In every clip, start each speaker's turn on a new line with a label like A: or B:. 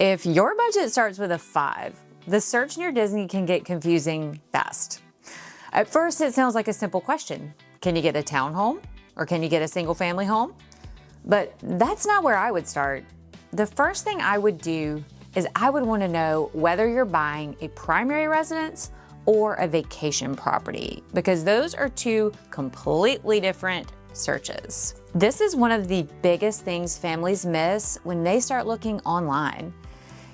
A: If your budget starts with a 5, the search near Disney can get confusing fast. At first, it sounds like a simple question. Can you get a townhome? Or can you get a single family home? But that's not where I would start. The first thing I would do is I would want to know whether you're buying a primary residence or a vacation property, because those are two completely different searches. This is one of the biggest things families miss when they start looking online.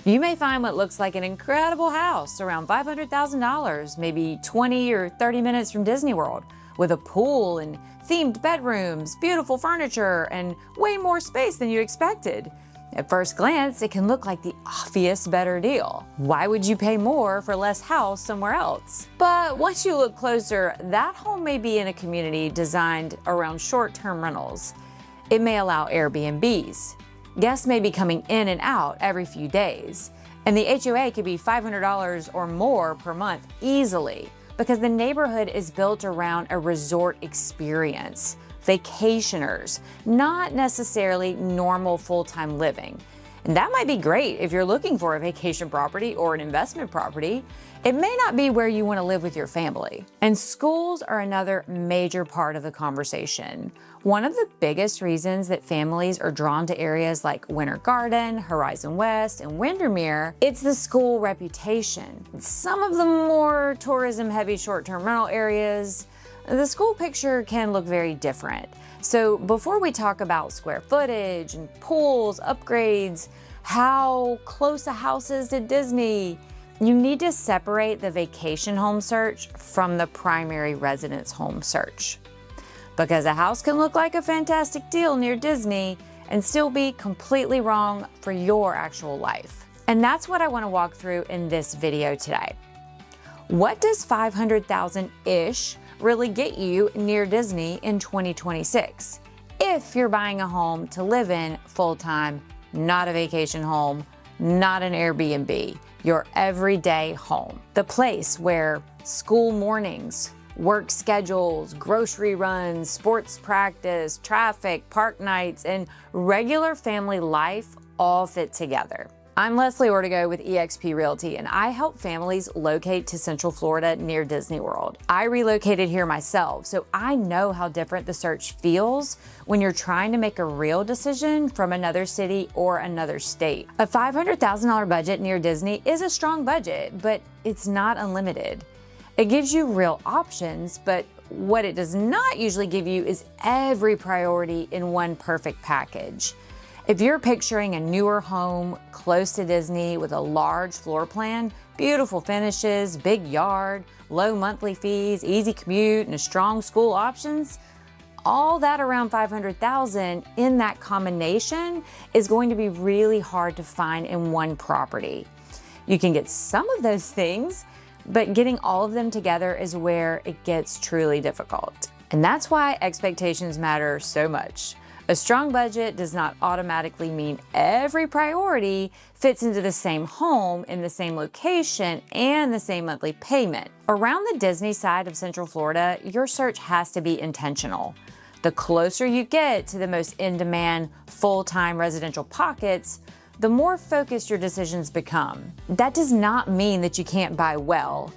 A: You may find what looks like an incredible house around $500,000, maybe 20 or 30 minutes from Disney World, with a pool and themed bedrooms, beautiful furniture, and way more space than you expected. At first glance, it can look like the obvious better deal. Why would you pay more for less house somewhere else? But once you look closer, that home may be in a community designed around short-term rentals. It may allow Airbnbs. Guests may be coming in and out every few days, and the HOA could be $500 or more per month easily, because the neighborhood is built around a resort experience. Vacationers, not necessarily normal full-time living. And that might be great if you're looking for a vacation property or an investment property. It may not be where you want to live with your family. And schools are another major part of the conversation. One of the biggest reasons that families are drawn to areas like Winter Garden, Horizon West, and Windermere, it's the school reputation. Some of the more tourism-heavy short-term rental areas, the school picture can look very different. So before we talk about square footage and pools, upgrades, how close a house is to Disney, you need to separate the vacation home search from the primary residence home search. Because a house can look like a fantastic deal near Disney and still be completely wrong for your actual life. And that's what I want to walk through in this video today. What does $500,000-ish really get you near Disney in 2026? If you're buying a home to live in full-time, not a vacation home, not an Airbnb, your everyday home. The place where school mornings, work schedules, grocery runs, sports practice, traffic, park nights, and regular family life all fit together. I'm Leslie Ortego with eXp Realty, and I help families locate to Central Florida near Disney World. I relocated here myself, so I know how different the search feels when you're trying to make a real decision from another city or another state. A $500,000 budget near Disney is a strong budget, but it's not unlimited. It gives you real options, but what it does not usually give you is every priority in one perfect package. If you're picturing a newer home close to Disney with a large floor plan, beautiful finishes, big yard, low monthly fees, easy commute, and strong school options, all that around $500,000 in that combination is going to be really hard to find in one property. You can get some of those things, but getting all of them together is where it gets truly difficult. And that's why expectations matter so much. A strong budget does not automatically mean every priority fits into the same home in the same location and the same monthly payment. Around the Disney side of Central Florida, your search has to be intentional. The closer you get to the most in-demand, full-time residential pockets, the more focused your decisions become. That does not mean that you can't buy well.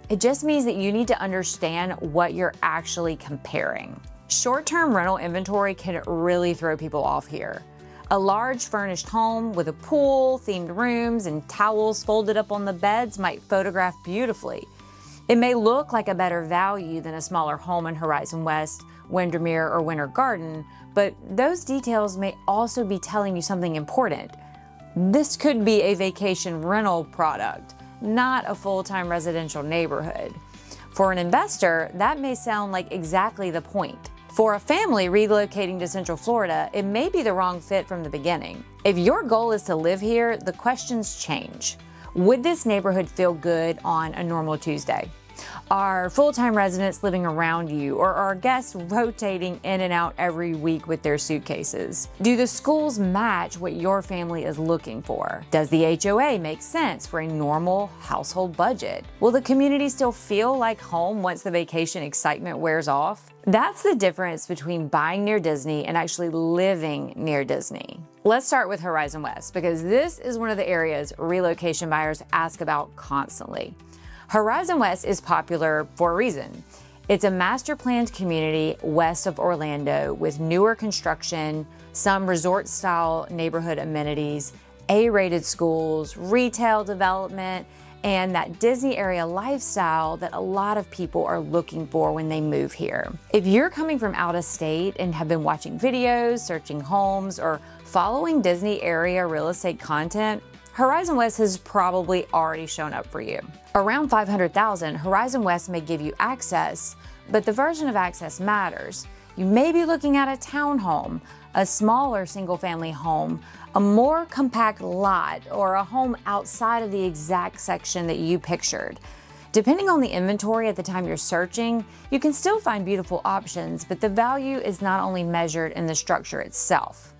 A: It just means that you need to understand what you're actually comparing. Short-term rental inventory can really throw people off here. A large furnished home with a pool, themed rooms, and towels folded up on the beds might photograph beautifully. It may look like a better value than a smaller home in Horizon West, Windermere, or Winter Garden, but those details may also be telling you something important. This could be a vacation rental product, not a full-time residential neighborhood. For an investor, that may sound like exactly the point. For a family relocating to Central Florida, it may be the wrong fit from the beginning. If your goal is to live here, the questions change. Would this neighborhood feel good on a normal Tuesday? Are full-time residents living around you, or are guests rotating in and out every week with their suitcases? Do the schools match what your family is looking for? Does the HOA make sense for a normal household budget? Will the community still feel like home once the vacation excitement wears off? That's the difference between buying near Disney and actually living near Disney. Let's start with Horizon West, because this is one of the areas relocation buyers ask about constantly. Horizon West is popular for a reason. It's a master planned community west of Orlando with newer construction, some resort style neighborhood amenities, A-rated schools, retail development, and that Disney area lifestyle that a lot of people are looking for when they move here. If you're coming from out of state and have been watching videos, searching homes, or following Disney area real estate content, Horizon West has probably already shown up for you. Around $500,000, Horizon West may give you access, but the version of access matters. You may be looking at a townhome, a smaller single-family home, a more compact lot, or a home outside of the exact section that you pictured. Depending on the inventory at the time you're searching, you can still find beautiful options, but the value is not only measured in the structure itself.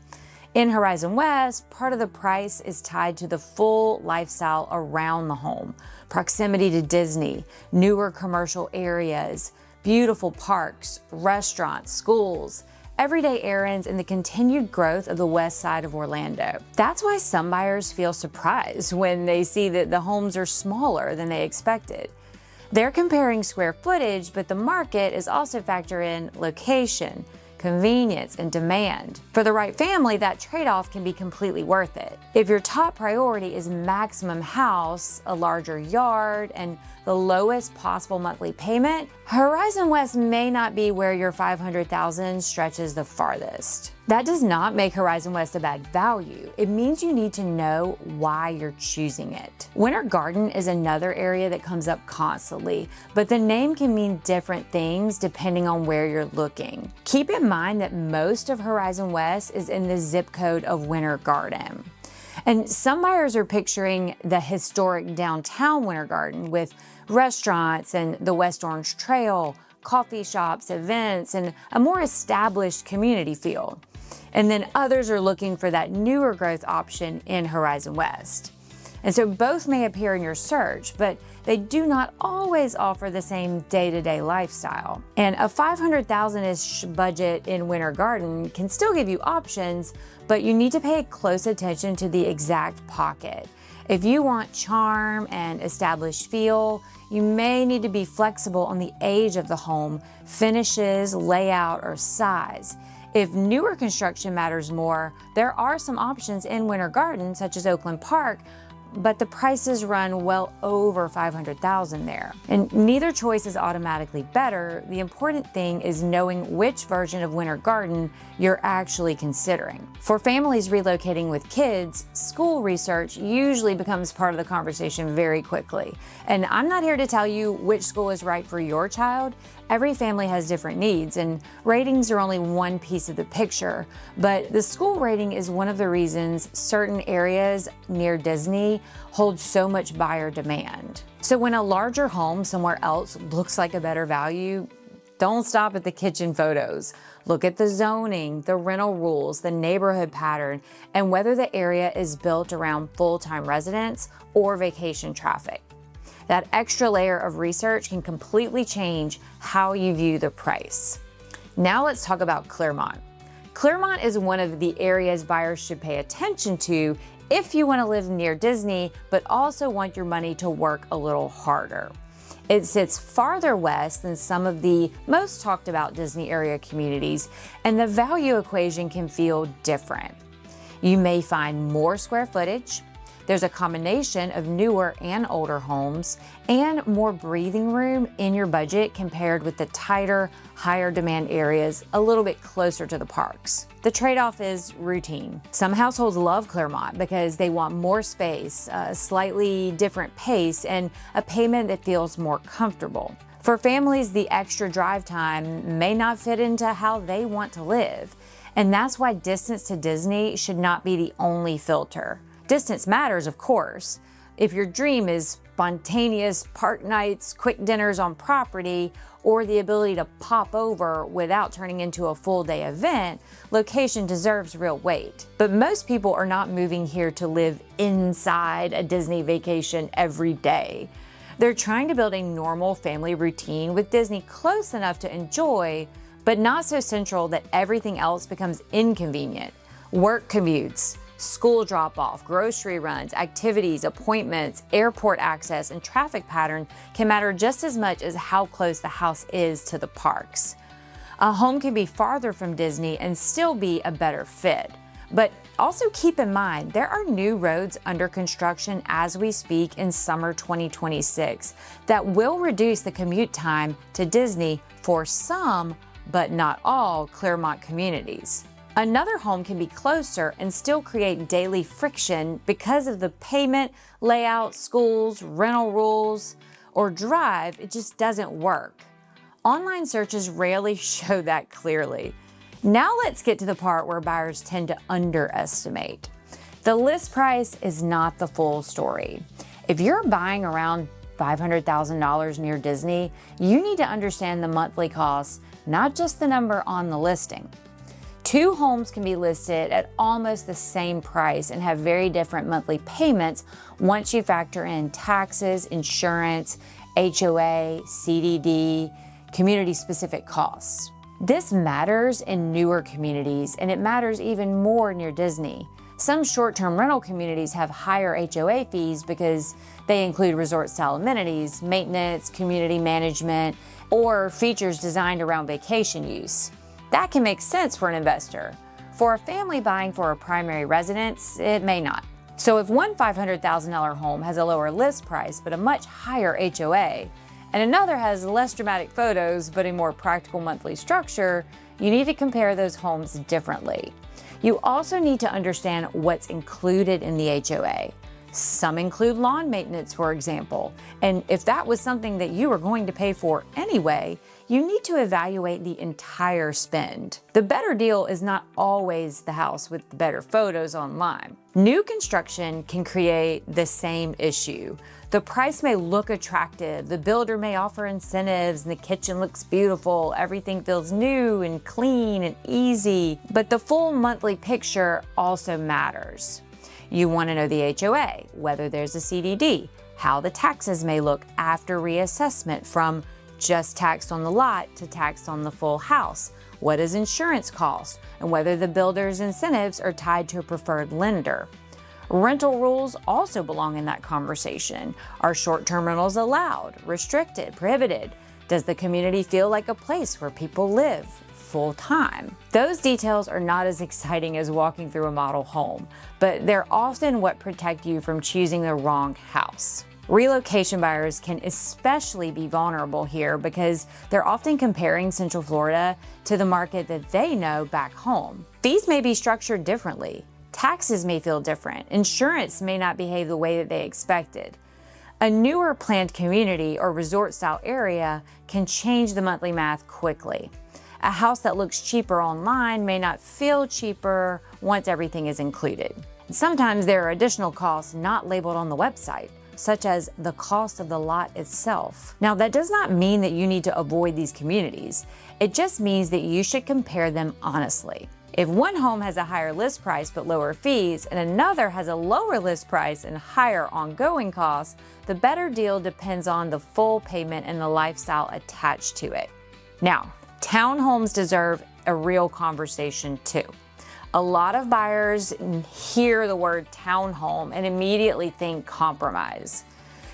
A: In Horizon West, part of the price is tied to the full lifestyle around the home. Proximity to Disney, newer commercial areas, beautiful parks, restaurants, schools, everyday errands, and the continued growth of the west side of Orlando. That's why some buyers feel surprised when they see that the homes are smaller than they expected. They're comparing square footage, but the market is also factoring in location, convenience, and demand. For the right family, that trade-off can be completely worth it. If your top priority is maximum house, a larger yard, and the lowest possible monthly payment, Horizon West may not be where your $500,000 stretches the farthest. That does not make Horizon West a bad value. It means you need to know why you're choosing it. Winter Garden is another area that comes up constantly, but the name can mean different things depending on where you're looking. Keep in mind that most of Horizon West is in the zip code of Winter Garden. And some buyers are picturing the historic downtown Winter Garden with restaurants and the West Orange Trail, coffee shops, events, and a more established community feel. And then others are looking for that newer growth option in Horizon West. And so both may appear in your search, but they do not always offer the same day-to-day lifestyle. And a $500,000-ish budget in Winter Garden can still give you options, but you need to pay close attention to the exact pocket. If you want charm and established feel, you may need to be flexible on the age of the home, finishes, layout, or size. If newer construction matters more, there are some options in Winter Garden, such as Oakland Park, but the prices run well over $500,000 there. And neither choice is automatically better. The important thing is knowing which version of Winter Garden you're actually considering. For families relocating with kids, school research usually becomes part of the conversation very quickly. And I'm not here to tell you which school is right for your child. Every family has different needs, and ratings are only one piece of the picture. But the school rating is one of the reasons certain areas near Disney hold so much buyer demand. So when a larger home somewhere else looks like a better value, don't stop at the kitchen photos. Look at the zoning, the rental rules, the neighborhood pattern, and whether the area is built around full-time residents or vacation traffic. That extra layer of research can completely change how you view the price. Now let's talk about Clermont. Clermont is one of the areas buyers should pay attention to if you want to live near Disney, but also want your money to work a little harder. It sits farther west than some of the most talked about Disney area communities, and the value equation can feel different. You may find more square footage. There's a combination of newer and older homes and more breathing room in your budget compared with the tighter, higher demand areas a little bit closer to the parks. The trade-off is routine. Some households love Clermont because they want more space, a slightly different pace, and a payment that feels more comfortable. For families, the extra drive time may not fit into how they want to live. And that's why distance to Disney should not be the only filter. Distance matters, of course, If your dream is spontaneous park nights, quick dinners on property, or the ability to pop over without turning into a full day event, location deserves real weight. But most people are not moving here to live inside a Disney vacation every day. They're trying to build a normal family routine with Disney close enough to enjoy, but not so central that everything else becomes inconvenient. Work commutes, school drop-off, grocery runs, activities, appointments, airport access, and traffic pattern can matter just as much as how close the house is to the parks. A home can be farther from Disney and still be a better fit. But also keep in mind, there are new roads under construction as we speak in summer 2026 that will reduce the commute time to Disney for some, but not all, Clermont communities. Another home can be closer and still create daily friction because of the payment, layout, schools, rental rules, or drive. It just doesn't work. Online searches rarely show that clearly. Now let's get to the part where buyers tend to underestimate. The list price is not the full story. If you're buying around $500,000 near Disney, you need to understand the monthly costs, not just the number on the listing. Two homes can be listed at almost the same price and have very different monthly payments once you factor in taxes, insurance, HOA, CDD, community-specific costs. This matters in newer communities, and it matters even more near Disney. Some short-term rental communities have higher HOA fees because they include resort-style amenities, maintenance, community management, or features designed around vacation use. That can make sense for an investor. For a family buying for a primary residence, it may not. So if one $500,000 home has a lower list price but a much higher HOA, and another has less dramatic photos but a more practical monthly structure, you need to compare those homes differently. You also need to understand what's included in the HOA. Some include lawn maintenance, for example, and if that was something that you were going to pay for anyway, you need to evaluate the entire spend. The better deal is not always the house with the better photos online. New construction can create the same issue. The price may look attractive, the builder may offer incentives, and the kitchen looks beautiful, everything feels new and clean and easy, but the full monthly picture also matters. You want to know the HOA, whether there's a CDD, how the taxes may look after reassessment from just taxed on the lot to taxed on the full house, what does insurance cost, and whether the builder's incentives are tied to a preferred lender. Rental rules also belong in that conversation. Are short-term rentals allowed, restricted, prohibited? Does the community feel like a place where people live full-time? Those details are not as exciting as walking through a model home, but they're often what protect you from choosing the wrong house. Relocation buyers can especially be vulnerable here because they're often comparing Central Florida to the market that they know back home. Fees may be structured differently. Taxes may feel different. Insurance may not behave the way that they expected. A newer planned community or resort-style area can change the monthly math quickly. A house that looks cheaper online may not feel cheaper once everything is included. Sometimes there are additional costs not labeled on the website, such as the cost of the lot itself. Now, that does not mean that you need to avoid these communities. It just means that you should compare them honestly. If one home has a higher list price but lower fees, and another has a lower list price and higher ongoing costs, the better deal depends on the full payment and the lifestyle attached to it. Now, townhomes deserve a real conversation too. A lot of buyers hear the word townhome and immediately think compromise.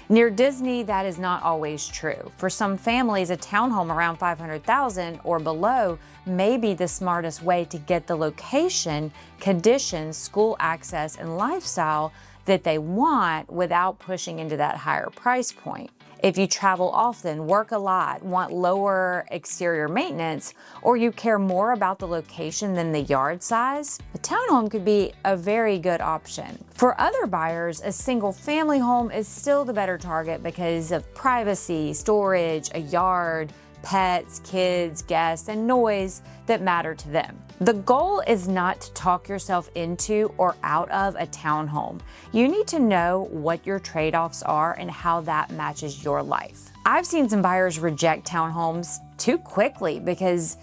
A: Near Disney, that is not always true. For some families, a townhome around $500,000 or below may be the smartest way to get the location, conditions, school access, and lifestyle that they want without pushing into that higher price point. If you travel often, work a lot, want lower exterior maintenance, or you care more about the location than the yard size, a townhome could be a very good option. For other buyers, a single family home is still the better target because of privacy, storage, a yard, pets, kids, guests, and noise that matter to them. The goal is not to talk yourself into or out of a townhome. You need to know what your trade-offs are and how that matches your life. I've seen some buyers reject townhomes too quickly because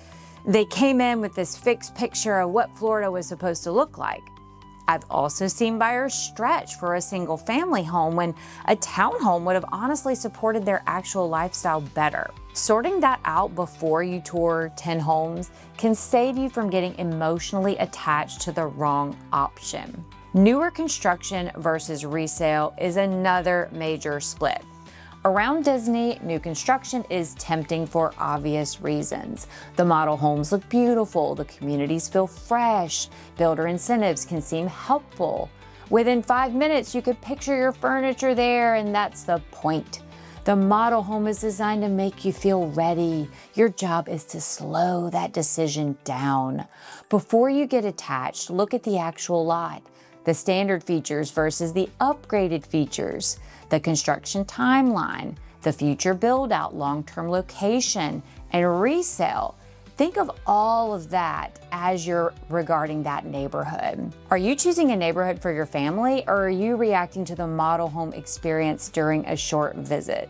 A: they came in with this fixed picture of what Florida was supposed to look like. I've also seen buyers stretch for a single family home when a townhome would have honestly supported their actual lifestyle better. Sorting that out before you tour 10 homes can save you from getting emotionally attached to the wrong option. Newer construction versus resale is another major split. Around Disney, new construction is tempting for obvious reasons. The model homes look beautiful, the communities feel fresh, builder incentives can seem helpful. Within 5 minutes, you could picture your furniture there, and that's the point. The model home is designed to make you feel ready. Your job is to slow that decision down. Before you get attached, look at the actual lot. The standard features versus the upgraded features, the construction timeline, the future build-out, long-term location, and resale. Think of all of that as you're regarding that neighborhood. Are you choosing a neighborhood for your family, or are you reacting to the model home experience during a short visit?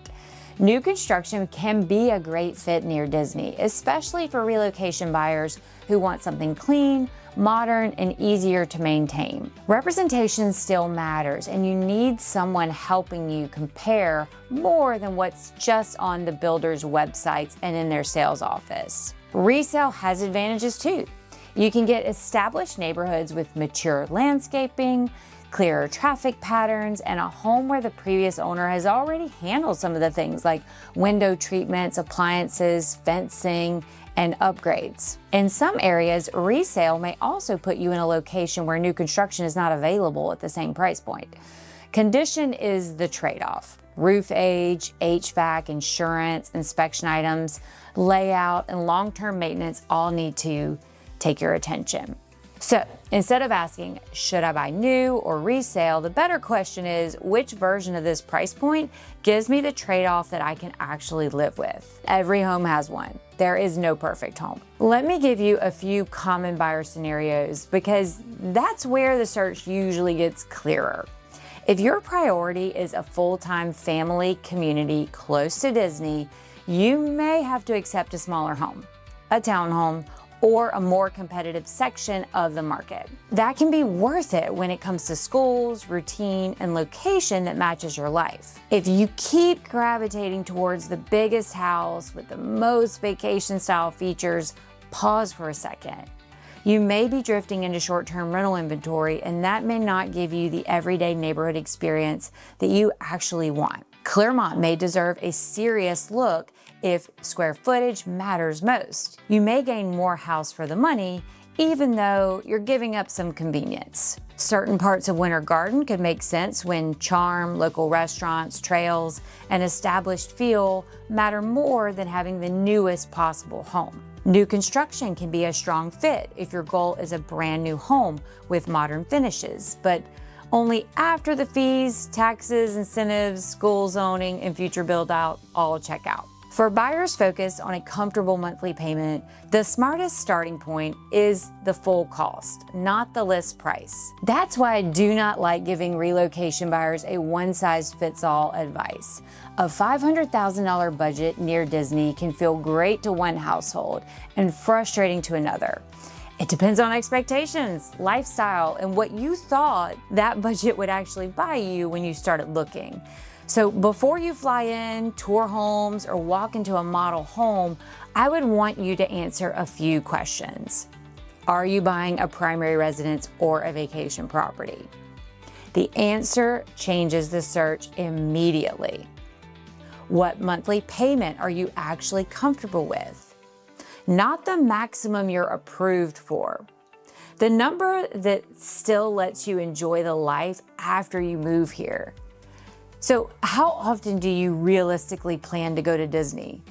A: New construction can be a great fit near Disney, especially for relocation buyers who want something clean, modern, and easier to maintain. Representation still matters, and you need someone helping you compare more than what's just on the builder's websites and in their sales office. Resale has advantages too. You can get established neighborhoods with mature landscaping, clearer traffic patterns, and a home where the previous owner has already handled some of the things like window treatments, appliances, fencing, and upgrades. In some areas, resale may also put you in a location where new construction is not available at the same price point. Condition is the trade-off. Roof age, HVAC, insurance, inspection items, layout, and long-term maintenance all need to take your attention. So instead of asking, should I buy new or resale, the better question is, which version of this price point gives me the trade-off that I can actually live with? Every home has one. There is no perfect home. Let me give you a few common buyer scenarios because that's where the search usually gets clearer. If your priority is a full-time family community close to Disney, you may have to accept a smaller home, a townhome, or a more competitive section of the market. That can be worth it when it comes to schools, routine, and location that matches your life. If you keep gravitating towards the biggest house with the most vacation-style features, pause for a second. You may be drifting into short-term rental inventory, and that may not give you the everyday neighborhood experience that you actually want. Clermont may deserve a serious look if square footage matters most. You may gain more house for the money, even though you're giving up some convenience. Certain parts of Winter Garden could make sense when charm, local restaurants, trails, and established feel matter more than having the newest possible home. New construction can be a strong fit if your goal is a brand new home with modern finishes, but only after the fees, taxes, incentives, school zoning, and future build-out all check out. For buyers focused on a comfortable monthly payment, the smartest starting point is the full cost, not the list price. That's why I do not like giving relocation buyers a one-size-fits-all advice. A $500,000 budget near Disney can feel great to one household and frustrating to another. It depends on expectations, lifestyle, and what you thought that budget would actually buy you when you started looking. So before you fly in, tour homes, or walk into a model home, I would want you to answer a few questions. Are you buying a primary residence or a vacation property? The answer changes the search immediately. What monthly payment are you actually comfortable with? Not the maximum you're approved for. The number that still lets you enjoy the life after you move here. So how often do you realistically plan to go to Disney?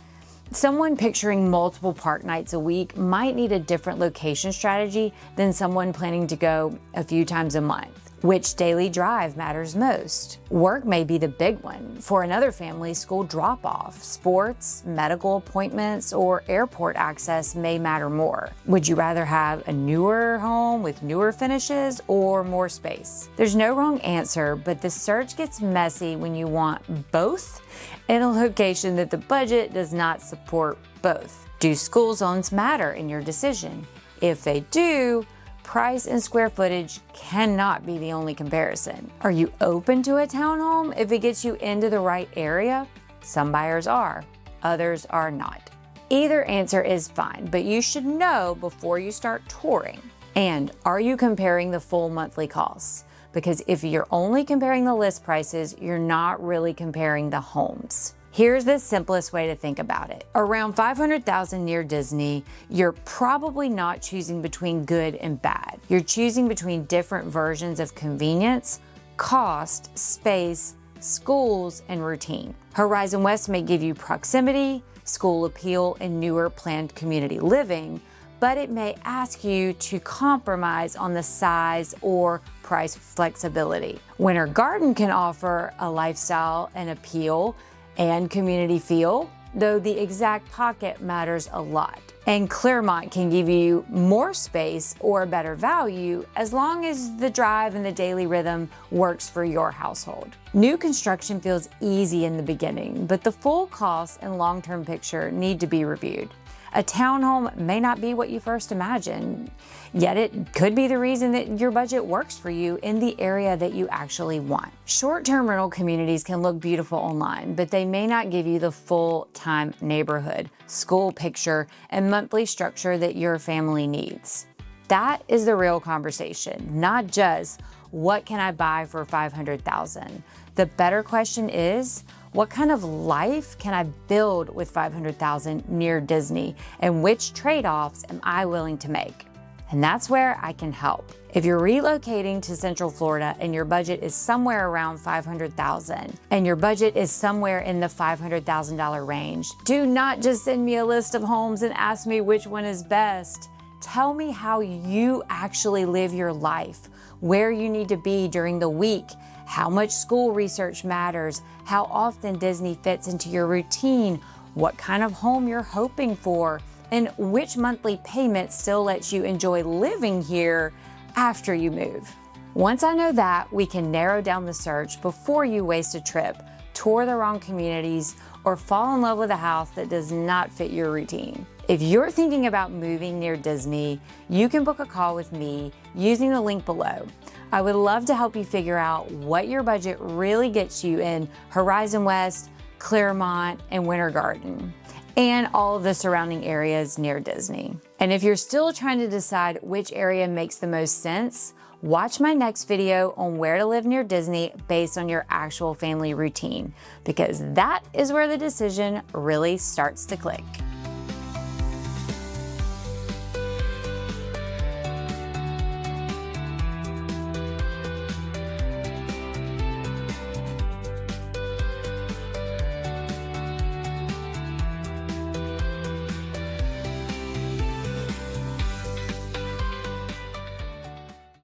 A: Someone picturing multiple park nights a week might need a different location strategy than someone planning to go a few times a month. Which daily drive matters most? Work may be the big one. For another family, school drop-off, sports, medical appointments, or airport access may matter more. Would you rather have a newer home with newer finishes or more space? There's no wrong answer, but the search gets messy when you want both in a location that the budget does not support both. Do school zones matter in your decision? If they do, price and square footage cannot be the only comparison. Are you open to a townhome if it gets you into the right area? Some buyers are, others are not. Either answer is fine, but you should know before you start touring. And are you comparing the full monthly costs? Because if you're only comparing the list prices, you're not really comparing the homes. Here's the simplest way to think about it. Around $500,000 near Disney, you're probably not choosing between good and bad. You're choosing between different versions of convenience, cost, space, schools, and routine. Horizon West may give you proximity, school appeal, and newer planned community living, but it may ask you to compromise on the size or price flexibility. Winter Garden can offer a lifestyle and appeal and community feel, though the exact pocket matters a lot. And Clermont can give you more space or a better value as long as the drive and the daily rhythm works for your household. New construction feels easy in the beginning, but the full cost and long-term picture need to be reviewed. A townhome may not be what you first imagined, yet it could be the reason that your budget works for you in the area that you actually want. Short-term rental communities can look beautiful online, but they may not give you the full-time neighborhood, school picture, and monthly structure that your family needs. That is the real conversation, not just what can I buy for $500,000. The better question is, what kind of life can I build with $500,000 near Disney, and which trade-offs am I willing to make? And that's where I can help. If you're relocating to Central Florida and your budget is somewhere around $500,000 and your budget is somewhere in the $500,000 range, do not just send me a list of homes and ask me which one is best. Tell me how you actually live your life, where you need to be during the week, how much school research matters, how often Disney fits into your routine, what kind of home you're hoping for, and which monthly payment still lets you enjoy living here after you move. Once I know that, we can narrow down the search before you waste a trip, tour the wrong communities, or fall in love with a house that does not fit your routine. If you're thinking about moving near Disney, you can book a call with me using the link below. I would love to help you figure out what your budget really gets you in Horizon West, Clermont, and Winter Garden, and all of the surrounding areas near Disney. And if you're still trying to decide which area makes the most sense, watch my next video on where to live near Disney based on your actual family routine, because that is where the decision really starts to click.